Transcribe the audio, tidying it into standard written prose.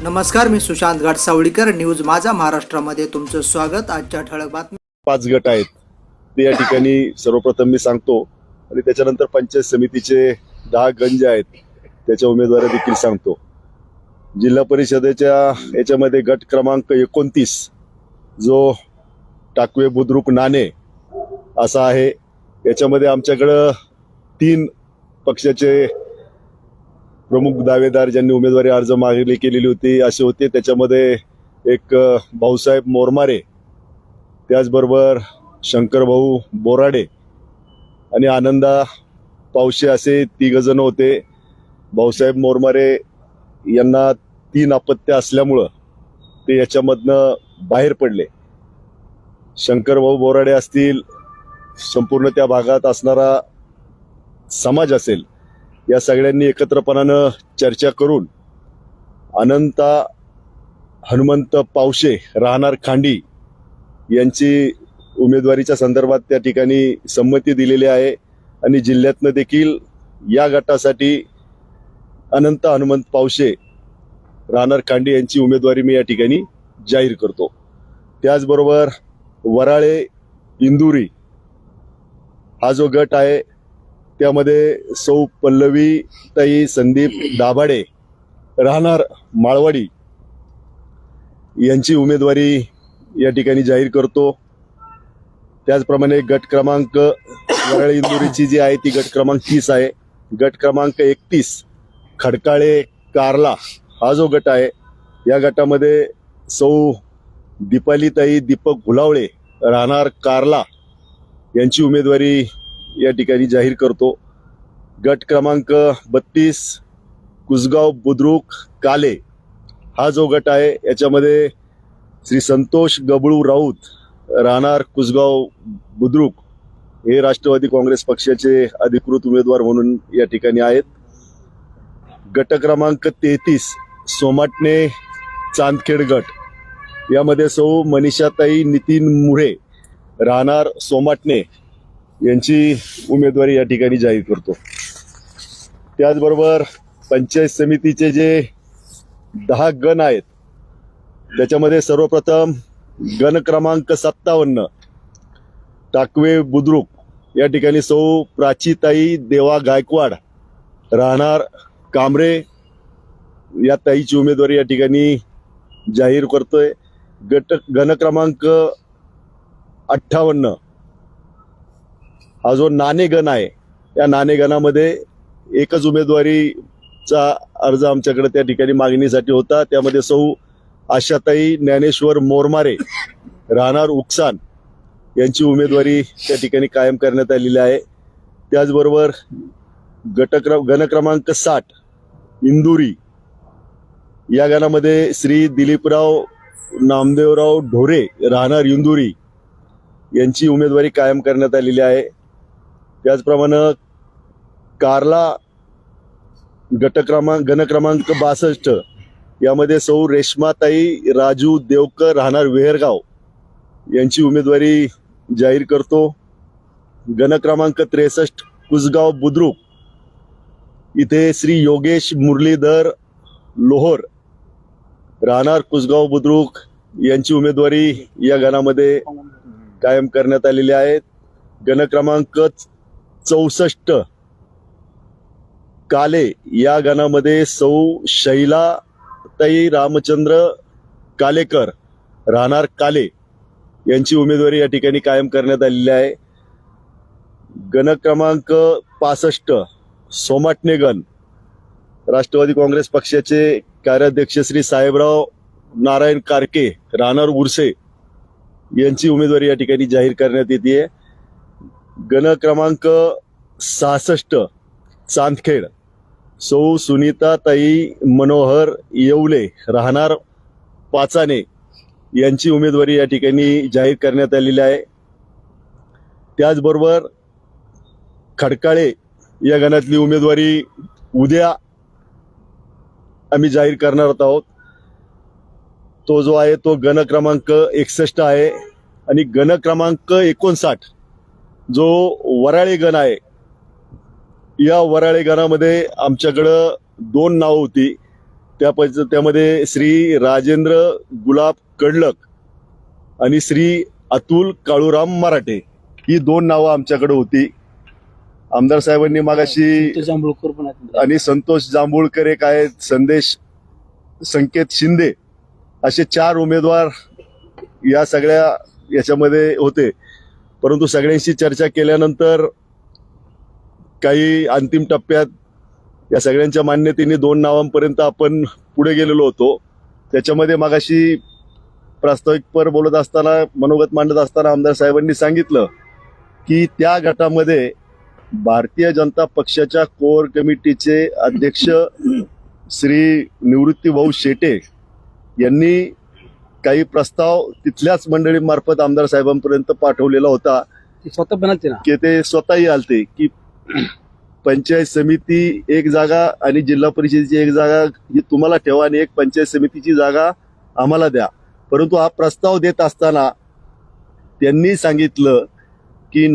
नमस्कार, मी सुशांत घाटसावळीकर. न्यूज माझा महाराष्ट्रामध्ये तुमचं स्वागत. आजच्या ठळक बातमी. 5 गट आहेत ते या ठिकाणी सर्वप्रथम मी सांगतो आणि त्याच्यानंतर पंचायत समितीचे 10 गण जे आहेत त्याच्या उमेदवारी देखील सांगतो. जिल्हा परिषदेच्या याच्यामध्ये गट क्रमांक 29 जो टाकवे बुद्रुक नाणे असा आहे. याच्यामध्ये आमच्याकडं 3 पक्षाचे प्रमुख दावेदार ज्यांनी उमेदवारी अर्ज मागणी केलेली होती असे होते. त्याच्यामध्ये एक भाऊसाहेब मोरमारे, त्याचबरोबर शंकरभाऊ बोराडे आणि आनंदा पावशे असे 3 जण होते. भाऊसाहेब मोरमारे यांना 3 अपत्य असल्यामुळं ते याच्यामधनं बाहेर पडले. शंकरभाऊ बोराडे असतील, संपूर्ण त्या भागात असणारा समाज असेल, या सगळ्यांनी एकत्रपणानं चर्चा करून अनंता हनुमंत पावशे राहणार खांडी यांची उमेदवारीच्या संदर्भात त्या ठिकाणी संमती दिलेली आहे आणि जिल्ह्यातनं देखील या गटासाठी अनंत हनुमंत पावशे राहणार खांडी यांची उमेदवारी मी या ठिकाणी जाहीर करतो. त्याचबरोबर वराळे इंदुरी हा जो गट आहे त्यामध्ये सौ पल्लवी ताई संदीप दाभाडे राहणार माळवाडी यांची उमेदवारी या ठिकाणी जाहीर करतो. त्याचप्रमाणे गट क्रमांक वराळे इंदुरीची जी आहे ती गट क्रमांक 30 आहे. गट क्रमांक 31 खडकाळे कार्ला हा जो गट आहे या गटामध्ये सौ दीपालीताई दीपक भुलावळे राहणार कार्ला यांची उमेदवारी या ठिकाणी जाहीर करतो. गट क्रमांक 32 कुसगाव बुद्रुक काले हा जो गट आहे याच्यामध्ये श्री संतोष गबळू राऊत राहणार कुसगाव बुद्रुक हे राष्ट्रवादी काँग्रेस पक्षाचे अधिकृत उमेदवार म्हणून या ठिकाणी आहेत. गट क्रमांक 33 सोमाटणे चांदखेड गट यामध्ये सौ मनीषाताई नितीन मुळे राहणार सोमाटणे यांची उमेदवारी या ठिकाणी जाहीर करतो. त्याचबरोबर पंचायत समितीचे जे 10 गण आहेत त्याच्यामध्ये सर्वप्रथम गण क्रमांक 57 टाकवे बुद्रुक या ठिकाणी सौ प्राचीताई देवा गायकवाड राहणार कांबरे या ताईची उमेदवारी या ठिकाणी जाहीर करतोय. गण क्रमांक 58 हा जो नाणे गण आहे या नाणे गणामध्ये एकच उमेदवारीचा अर्ज आमच्याकडे त्या ठिकाणी मागणीसाठी होता. त्यामध्ये सौ आशाताई ज्ञानेश्वर मोरमारे राहणार उकसान यांची उमेदवारी त्या ठिकाणी कायम करण्यात आलेली आहे. त्याचबरोबर गण क्रमांक 60 इंदुरी या गणामध्ये श्री दिलीपराव नामदेवराव ढोरे राहणार इंदुरी यांची उमेदवारी कायम करण्यात आलेली आहे. त्याचप्रमाणे कार्ला गण क्रमांक 62 यामध्ये सौ रेश्माताई राजू देवकर राहणार वेहरगाव यांची उमेदवारी जाहीर करतो. गण क्रमांक 63 कुसगाव बुद्रुक इथे श्री योगेश मुरलीधर लोहोर राहणार कुसगाव बुद्रुक यांची उमेदवारी या गणामध्ये कायम करण्यात आलेली आहे. गण क्रमांक 64 काले या गणामध्ये सौ शैलाताई रामचंद्र कालेकर राहणार काले यांची उमेदवारी या ठिकाणी कायम करण्यात आलेली आहे. गण क्रमांक 65 सोमाटणे गण राष्ट्रवादी काँग्रेस पक्षाचे कार्याध्यक्ष श्री साहेबराव नारायण कारके राहणार उर्से यांची उमेदवारी या ठिकाणी जाहीर करण्यात येते. गण क्रमांक 66 चांदखेड सौ सुनीताताई मनोहर येवले राहणार पाचाने यांची उमेदवारी या ठिकाणी जाहीर करण्यात आलेली आहे. त्याचबरोबर खडकाळे या गणातली उमेदवारी उद्या आम्ही जाहीर करणार आहोत. तो जो आहे तो गण क्रमांक 61 आहे आणि गण क्रमांक 59 जो वराळे गण आहे या वराळे गणामध्ये आमच्याकडं 2 नावं होती. त्यामध्ये श्री राजेंद्र गुलाब कडलक आणि श्री अतुल काळूराम मराठे ही 2 नावं आमच्याकडे होती. आमदार साहेबांनी मागाशी जांभूळकर पण आहेत. आणि संतोष जांभूळकर एक आहेत, संकेत शिंदे असे 4 उमेदवार या सगळ्या याच्यामध्ये होते. परंतु सगळ्यांशी चर्चा केल्यानंतर काही अंतिम टप्प्यात या सगळ्यांच्या मान्यतेने 2 नावांपर्यंत आपण पुढे गेलेलो होतो. त्याच्यामध्ये मागाशी प्रास्ताविकपर बोलत असताना, मनोगत मांडत असताना आमदार साहेबांनी सांगितलं की त्या गटामध्ये भारतीय जनता पक्षाच्या कोर कमिटीचे अध्यक्ष श्री निवृत्तीभाऊ शेटे यांनी काही प्रस्ताव तिथल्याच मंडळीमार्फत आमदार साहेबांपर्यंत पाठवलेला होता. ते स्वतः पण आलते ना. की ते स्वतःही आलते की पंचायत समिती 1 जागा आणि जिल्हा परिषदेची 1 जागा ही तुम्हाला ठेवा आणि 1 पंचायत समितीची जागा आम्हाला द्या. परंतु हा प्रस्ताव देत असताना त्यांनी सांगितलं की